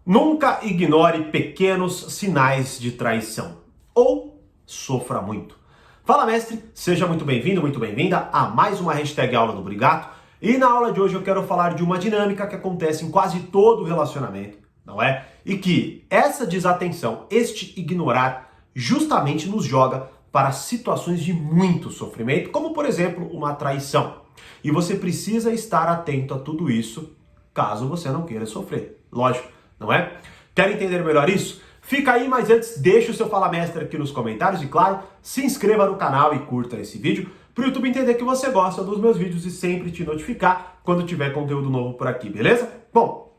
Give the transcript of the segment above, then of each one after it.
Nunca ignore pequenos sinais de traição ou sofra muito. Fala, mestre, seja muito bem-vindo, muito bem-vinda a mais uma hashtag Aula do Brigato. E na aula de hoje eu quero falar de uma dinâmica que acontece em quase todo relacionamento, não é? E que essa desatenção, este ignorar, justamente nos joga para situações de muito sofrimento, como por exemplo uma traição. E você precisa estar atento a tudo isso, caso você não queira sofrer. Lógico. Não é? Quer entender melhor isso? Fica aí, mas antes deixa o seu Fala Mestre aqui nos comentários e claro, se inscreva no canal e curta esse vídeo para o YouTube entender que você gosta dos meus vídeos e sempre te notificar quando tiver conteúdo novo por aqui, beleza? Bom,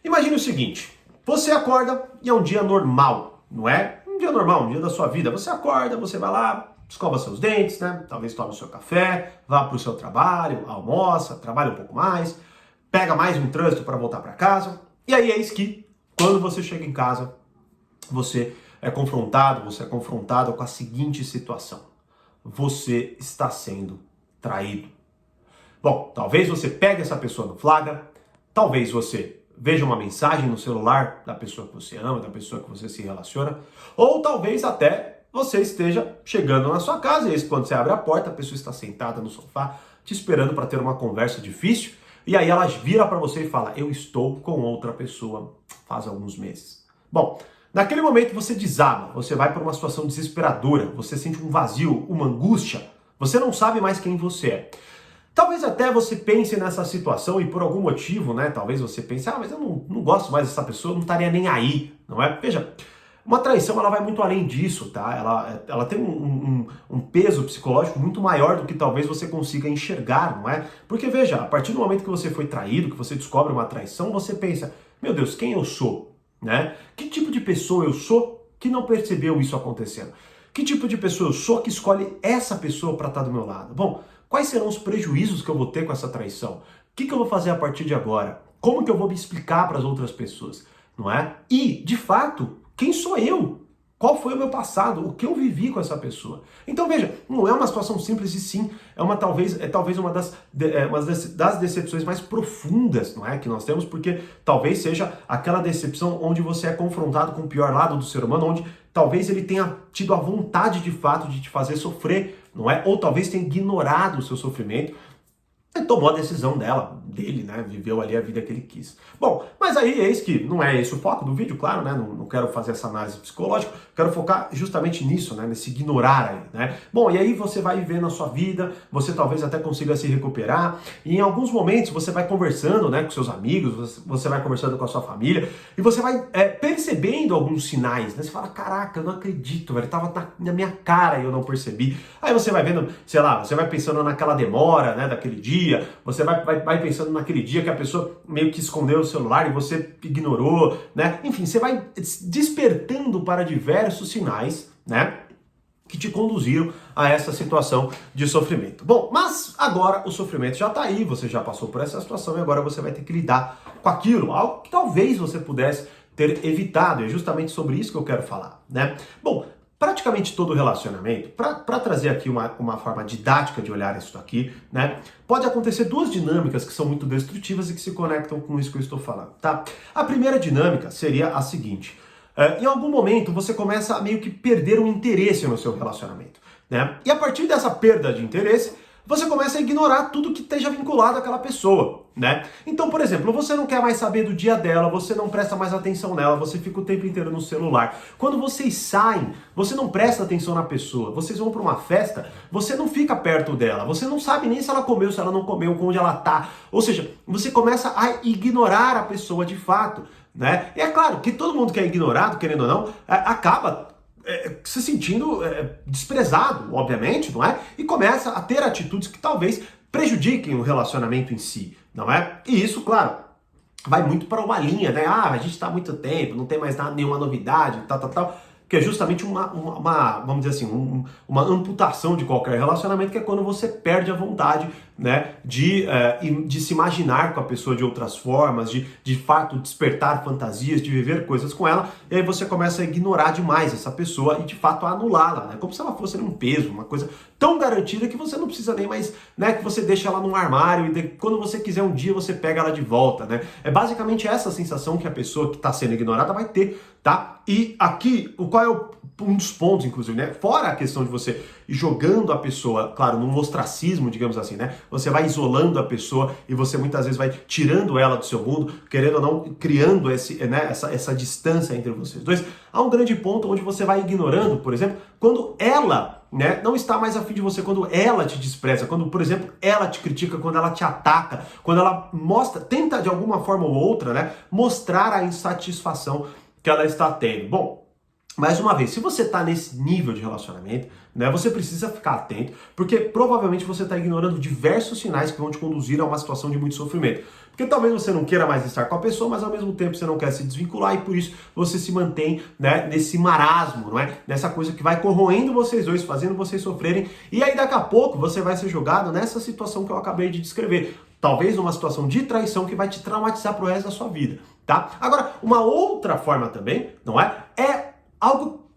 imagine o seguinte, você acorda e é um dia normal, não é? Um dia normal, um dia da sua vida. Você acorda, você vai lá, escova seus dentes, né? Talvez tome o seu café, vá para o seu trabalho, almoça, trabalha um pouco mais, pega mais um trânsito para voltar para casa. E aí eis que, quando você chega em casa, você é confrontado com a seguinte situação. Você está sendo traído. Bom, talvez você pegue essa pessoa no flagra, talvez você veja uma mensagem no celular da pessoa que você ama, da pessoa que você se relaciona, ou talvez até você esteja chegando na sua casa e aí, quando você abre a porta, a pessoa está sentada no sofá, te esperando para ter uma conversa difícil. E aí ela vira para você e fala, eu estou com outra pessoa faz alguns meses. Bom, naquele momento você desaba, você vai para uma situação desesperadora, você sente um vazio, uma angústia, você não sabe mais quem você é. Talvez até você pense nessa situação e por algum motivo, né, talvez você pense, mas eu não gosto mais dessa pessoa, não estaria nem aí, não é? Veja, uma traição ela vai muito além disso, tá? Ela tem um peso psicológico muito maior do que talvez você consiga enxergar, não é? Porque veja, a partir do momento que você foi traído, que você descobre uma traição, você pensa, meu Deus, quem eu sou? Né? Que tipo de pessoa eu sou que não percebeu isso acontecendo? Que tipo de pessoa eu sou que escolhe essa pessoa para estar do meu lado? Bom, quais serão os prejuízos que eu vou ter com essa traição? O que eu vou fazer a partir de agora? Como que eu vou me explicar para as outras pessoas? Não é? E, de fato, quem sou eu? Qual foi o meu passado? O que eu vivi com essa pessoa? Então veja, não é uma situação simples e sim, talvez uma das decepções mais profundas, não é, que nós temos, porque talvez seja aquela decepção onde você é confrontado com o pior lado do ser humano, onde talvez ele tenha tido a vontade de fato de te fazer sofrer, não é? Ou talvez tenha ignorado o seu sofrimento. Ele tomou a decisão dele, né? Viveu ali a vida que ele quis. Bom, mas aí eis que não é esse o foco do vídeo, claro, né? Não quero fazer essa análise psicológica, quero focar justamente nisso, né? Nesse ignorar aí, né? Bom, e aí você vai viver na sua vida, você talvez até consiga se recuperar, e em alguns momentos você vai conversando, né, com seus amigos, você vai conversando com a sua família, e você vai percebendo alguns sinais, né? Você fala, caraca, eu não acredito, velho, tava na minha cara e eu não percebi. Aí você vai vendo, sei lá, você vai pensando naquela demora, né, daquele dia, você vai pensando naquele dia que a pessoa meio que escondeu o celular e você ignorou, né? Enfim, você vai despertando para diversos sinais, né, que te conduziram a essa situação de sofrimento. Bom, mas agora o sofrimento já está aí, você já passou por essa situação e agora você vai ter que lidar com aquilo, algo que talvez você pudesse ter evitado, é justamente sobre isso que eu quero falar, né? Bom, praticamente todo relacionamento, para trazer aqui uma forma didática de olhar isso aqui, né? Pode acontecer duas dinâmicas que são muito destrutivas e que se conectam com isso que eu estou falando, tá? A primeira dinâmica seria a seguinte, em algum momento você começa a meio que perder o interesse no seu relacionamento, né? E a partir dessa perda de interesse, você começa a ignorar tudo que esteja vinculado àquela pessoa, né? Então, por exemplo, você não quer mais saber do dia dela, você não presta mais atenção nela, você fica o tempo inteiro no celular. Quando vocês saem, você não presta atenção na pessoa, vocês vão para uma festa, você não fica perto dela, você não sabe nem se ela comeu, se ela não comeu, onde ela tá. Ou seja, você começa a ignorar a pessoa de fato, né? E é claro que todo mundo que é ignorado, querendo ou não, acaba se sentindo desprezado, obviamente, não é? E começa a ter atitudes que talvez prejudiquem o relacionamento em si, não é? E isso, claro, vai muito para uma linha, né? A gente está há muito tempo, não tem mais nada, nenhuma novidade, tal, que é justamente vamos dizer assim, uma amputação de qualquer relacionamento, que é quando você perde a vontade né, de se imaginar com a pessoa de outras formas, de fato despertar fantasias, de viver coisas com ela, e aí você começa a ignorar demais essa pessoa e de fato a anulá-la, né, como se ela fosse um peso, uma coisa tão garantida que você não precisa nem mais, né, que você deixa ela num armário e quando você quiser um dia você pega ela de volta, né? É basicamente essa sensação que a pessoa que está sendo ignorada vai ter, tá? E aqui, qual é um dos pontos, inclusive, né? Fora a questão de você ir jogando a pessoa, claro, num ostracismo, digamos assim, né? Você vai isolando a pessoa e você muitas vezes vai tirando ela do seu mundo, querendo ou não, criando essa distância entre vocês dois. Há um grande ponto onde você vai ignorando, por exemplo, quando ela, né, não está mais afim de você, quando ela te despreza, quando, por exemplo, ela te critica, quando ela te ataca, quando ela tenta de alguma forma ou outra, né, mostrar a insatisfação que ela está tendo. Bom, mais uma vez, se você está nesse nível de relacionamento, né, você precisa ficar atento, porque provavelmente você está ignorando diversos sinais que vão te conduzir a uma situação de muito sofrimento. Porque talvez você não queira mais estar com a pessoa, mas ao mesmo tempo você não quer se desvincular e por isso você se mantém, né, nesse marasmo, não é? Nessa coisa que vai corroendo vocês dois, fazendo vocês sofrerem. E aí daqui a pouco você vai ser jogado nessa situação que eu acabei de descrever. Talvez numa situação de traição que vai te traumatizar pro resto da sua vida, tá? Agora, uma outra forma também, não é? É algo,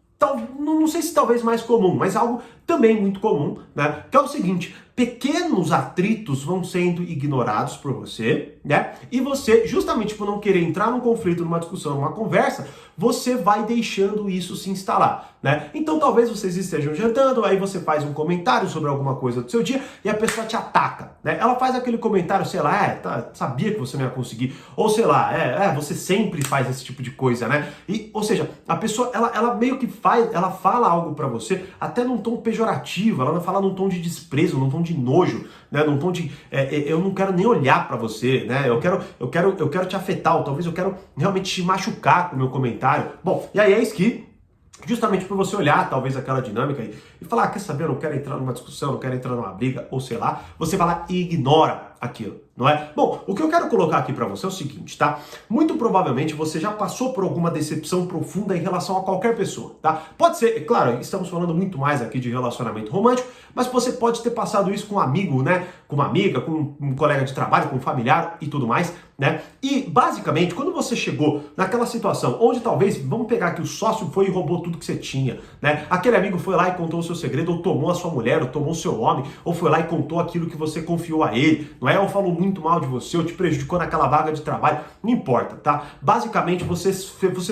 não sei se talvez mais comum, mas algo também muito comum, né? Que é o seguinte: pequenos atritos vão sendo ignorados por você, né? E você, justamente por não querer entrar num conflito, numa discussão, numa conversa, você vai deixando isso se instalar, né? Então talvez vocês estejam jantando, aí você faz um comentário sobre alguma coisa do seu dia e a pessoa te ataca, né? Ela faz aquele comentário, sei lá, sabia que você não ia conseguir, ou sei lá, você sempre faz esse tipo de coisa, né? E, ou seja, a pessoa, ela meio que ela fala algo pra você, até num tom pejorativo, ela vai falar num tom de desprezo, num tom de nojo, né? Num tom de eu não quero nem olhar pra você, né? Eu quero te afetar, ou talvez eu quero realmente te machucar com o meu comentário. Bom, e aí é isso que, justamente por você olhar talvez aquela dinâmica e falar, quer saber, eu não quero entrar numa discussão, não quero entrar numa briga, ou sei lá, você vai lá e ignora aquilo, não é? Bom, o que eu quero colocar aqui pra você é o seguinte, tá? Muito provavelmente você já passou por alguma decepção profunda em relação a qualquer pessoa, tá? Pode ser, é claro, estamos falando muito mais aqui de relacionamento romântico, mas você pode ter passado isso com um amigo, né? Com uma amiga, com um colega de trabalho, com um familiar e tudo mais, né? E, basicamente, quando você chegou naquela situação onde talvez, vamos pegar que o sócio foi e roubou tudo que você tinha, né? Aquele amigo foi lá e contou o seu segredo, ou tomou a sua mulher, ou tomou o seu homem, ou foi lá e contou aquilo que você confiou a ele, não é? Ou falou muito mal de você, ou te prejudicou naquela vaga de trabalho, não importa, tá? Basicamente, você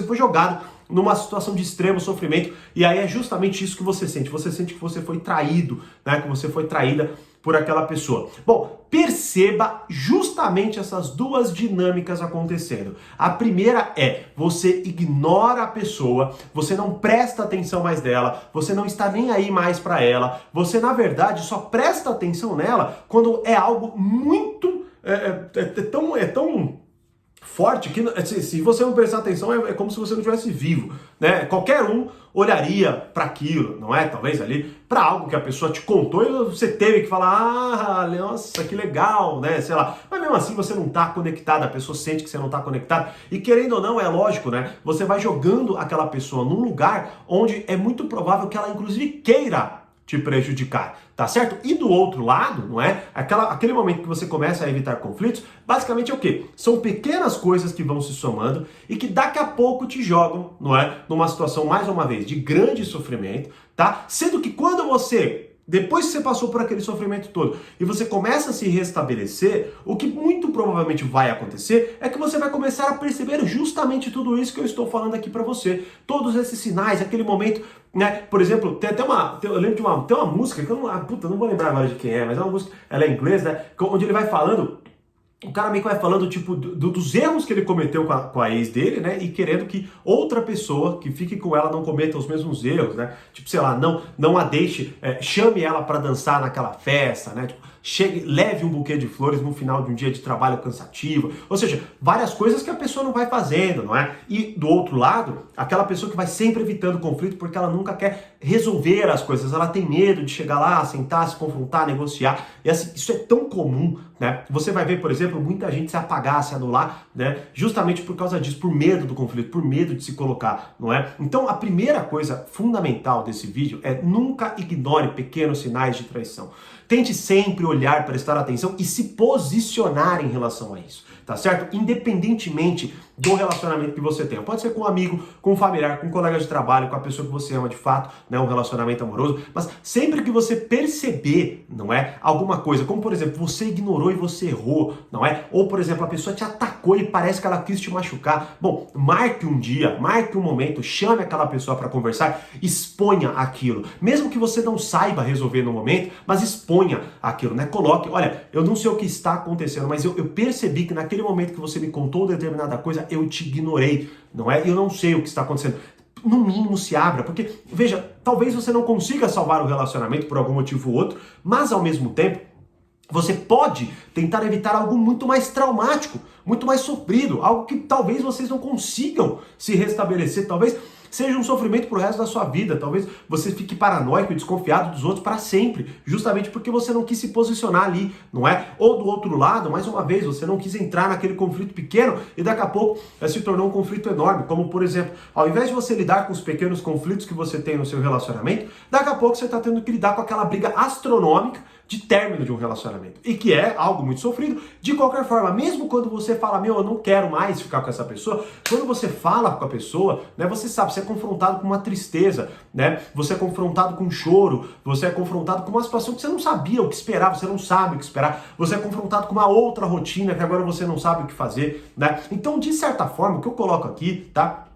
foi jogado numa situação de extremo sofrimento, e aí é justamente isso que você sente que você foi traído, né? Que você foi traída por aquela pessoa. Bom, perceba justamente essas duas dinâmicas acontecendo. A primeira é, você ignora a pessoa, você não presta atenção mais dela, você não está nem aí mais para ela, você na verdade só presta atenção nela quando é algo muito tão forte que se você não prestar atenção é como se você não estivesse vivo, né? Qualquer um olharia para aquilo, não é? Talvez ali para algo que a pessoa te contou e você teve que falar, nossa, que legal, né? Sei lá. Mas mesmo assim você não está conectado, a pessoa sente que você não está conectado e querendo ou não, é lógico, né? Você vai jogando aquela pessoa num lugar onde é muito provável que ela inclusive queira te prejudicar, tá certo? E do outro lado, não é? Aquele momento que você começa a evitar conflitos, basicamente é o quê? São pequenas coisas que vão se somando e que daqui a pouco te jogam, não é? Numa situação, mais uma vez, de grande sofrimento, tá? Sendo que quando depois que você passou por aquele sofrimento todo e você começa a se restabelecer, o que muito provavelmente vai acontecer é que você vai começar a perceber justamente tudo isso que eu estou falando aqui pra você. Todos esses sinais, aquele momento, né? Por exemplo, tem até eu lembro de uma música que eu não vou lembrar agora de quem é, mas é uma música, ela é em inglês, né? Onde ele vai falando, o cara meio que vai falando, tipo, dos erros que ele cometeu com a ex dele, né? E querendo que outra pessoa que fique com ela não cometa os mesmos erros, né? Tipo, sei lá, não a deixe, chame ela pra dançar naquela festa, né? Tipo, leve um buquê de flores no final de um dia de trabalho cansativo. Ou seja, várias coisas que a pessoa não vai fazendo, não é? E do outro lado, aquela pessoa que vai sempre evitando conflito porque ela nunca quer resolver as coisas. Ela tem medo de chegar lá, sentar, se confrontar, negociar. E assim, isso é tão comum, né? Você vai ver, por exemplo, muita gente se apagar, se anular, né? Justamente por causa disso, por medo do conflito, por medo de se colocar, não é? Então, a primeira coisa fundamental desse vídeo é nunca ignore pequenos sinais de traição. Tente sempre olhar, prestar atenção e se posicionar em relação a isso, tá certo? Independentemente do relacionamento que você tenha. Pode ser com um amigo, com um familiar, com um colega de trabalho, com a pessoa que você ama de fato, né, um relacionamento amoroso, mas sempre que você perceber, não é, alguma coisa, como por exemplo, você ignorou e você errou, não é? Ou por exemplo, a pessoa te atacou e parece que ela quis te machucar. Bom, marque um dia, marque um momento, chame aquela pessoa para conversar, exponha aquilo. Mesmo que você não saiba resolver no momento, mas exponha aquilo, né? Coloque, olha, eu não sei o que está acontecendo, mas eu percebi que naquele momento que você me contou determinada coisa, eu te ignorei, não é? Eu não sei o que está acontecendo. No mínimo se abra, porque, veja, talvez você não consiga salvar o relacionamento por algum motivo ou outro, mas ao mesmo tempo, você pode tentar evitar algo muito mais traumático, muito mais sofrido, algo que talvez vocês não consigam se restabelecer, talvez seja um sofrimento pro resto da sua vida, talvez você fique paranoico e desconfiado dos outros para sempre, justamente porque você não quis se posicionar ali, não é? Ou do outro lado, mais uma vez, você não quis entrar naquele conflito pequeno e daqui a pouco se tornou um conflito enorme, como por exemplo, ao invés de você lidar com os pequenos conflitos que você tem no seu relacionamento, daqui a pouco você está tendo que lidar com aquela briga astronômica de término de um relacionamento, e que é algo muito sofrido, de qualquer forma, mesmo quando você fala, meu, eu não quero mais ficar com essa pessoa, quando você fala com a pessoa, né, você sabe, você é confrontado com uma tristeza, né, você é confrontado com um choro, você é confrontado com uma situação que você não sabia o que esperar, você não sabe o que esperar, você é confrontado com uma outra rotina que agora você não sabe o que fazer, né, então, de certa forma, o que eu coloco aqui, tá,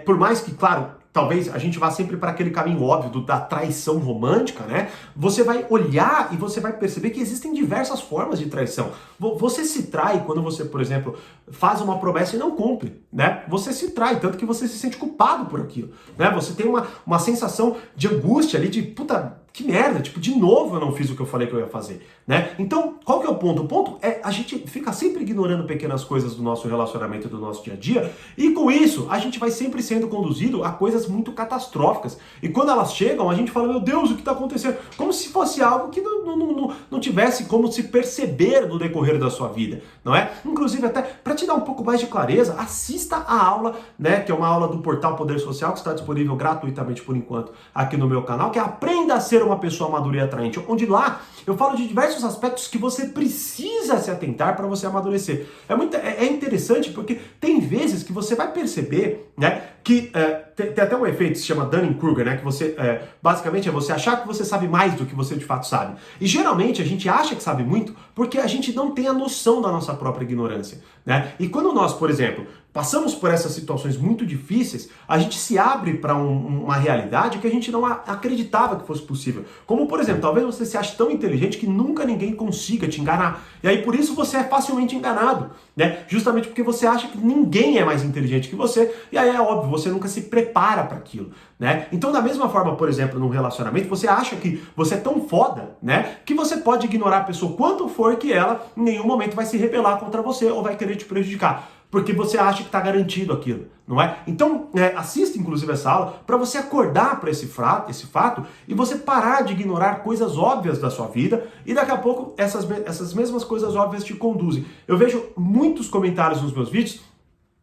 por mais que, claro, talvez a gente vá sempre para aquele caminho óbvio da traição romântica, né? Você vai olhar e você vai perceber que existem diversas formas de traição. Você se trai quando você, por exemplo, faz uma promessa e não cumpre, né? Você se trai, tanto que você se sente culpado por aquilo, né? Você tem uma sensação de angústia ali, de puta, que merda, tipo, de novo eu não fiz o que eu falei que eu ia fazer, né? Então, qual que é o ponto? O ponto é a gente fica sempre ignorando pequenas coisas do nosso relacionamento, do nosso dia a dia, e com isso, a gente vai sempre sendo conduzido a coisas muito catastróficas. E quando elas chegam, a gente fala, meu Deus, o que está acontecendo? Como se fosse algo que não tivesse como se perceber no decorrer da sua vida, não é? Inclusive, até para te dar um pouco mais de clareza, assista a aula, né, que é uma aula do portal Poder Social, que está disponível gratuitamente por enquanto aqui no meu canal, que é Aprenda a Ser uma Pessoa Madura e Atraente, onde lá eu falo de diversos aspectos que você precisa se atentar para você amadurecer. É interessante porque tem vezes que você vai perceber, né, que tem até um efeito que se chama Dunning-Kruger, né, que você, basicamente é você achar que você sabe mais do que você de fato sabe. E geralmente a gente acha que sabe muito porque a gente não tem a noção da nossa própria ignorância, né? E quando nós, por exemplo, passamos por essas situações muito difíceis, a gente se abre para uma realidade que a gente não acreditava que fosse possível. Como, por exemplo, talvez você se ache tão inteligente que nunca ninguém consiga te enganar. E aí, por isso, você é facilmente enganado, né? Justamente porque você acha que ninguém é mais inteligente que você, e aí é óbvio, você nunca se prepara para aquilo, né? Então, da mesma forma, por exemplo, num relacionamento, você acha que você é tão foda, né, que você pode ignorar a pessoa quanto for que ela em nenhum momento vai se rebelar contra você ou vai querer te prejudicar. Porque você acha que está garantido aquilo, não é? Então, assista inclusive essa aula para você acordar para esse fato e você parar de ignorar coisas óbvias da sua vida e daqui a pouco essas mesmas coisas óbvias te conduzem. Eu vejo muitos comentários nos meus vídeos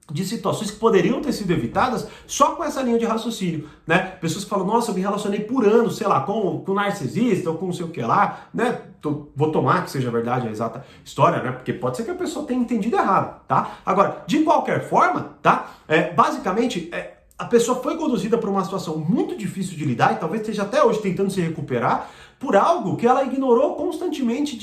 de situações que poderiam ter sido evitadas só com essa linha de raciocínio, né? Pessoas que falam, nossa, eu me relacionei por anos, sei lá, com um narcisista ou com não sei o que lá, né? Vou tomar que seja verdade a exata história, né? Porque pode ser que a pessoa tenha entendido errado, tá? Agora, de qualquer forma, tá? Basicamente, a pessoa foi conduzida por uma situação muito difícil de lidar e talvez esteja até hoje tentando se recuperar por algo que ela ignorou constantemente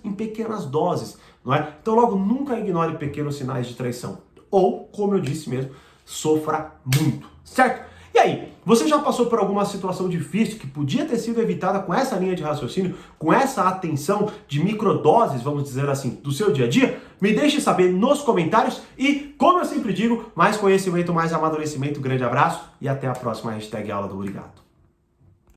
em pequenas doses, não é? Então, logo, nunca ignore pequenos sinais de traição. Ou, como eu disse mesmo, sofra muito, certo? E aí, você já passou por alguma situação difícil que podia ter sido evitada com essa linha de raciocínio, com essa atenção de microdoses, vamos dizer assim, do seu dia a dia? Me deixe saber nos comentários e, como eu sempre digo, mais conhecimento, mais amadurecimento. Grande abraço e até a próxima hashtag Aula do Obrigado.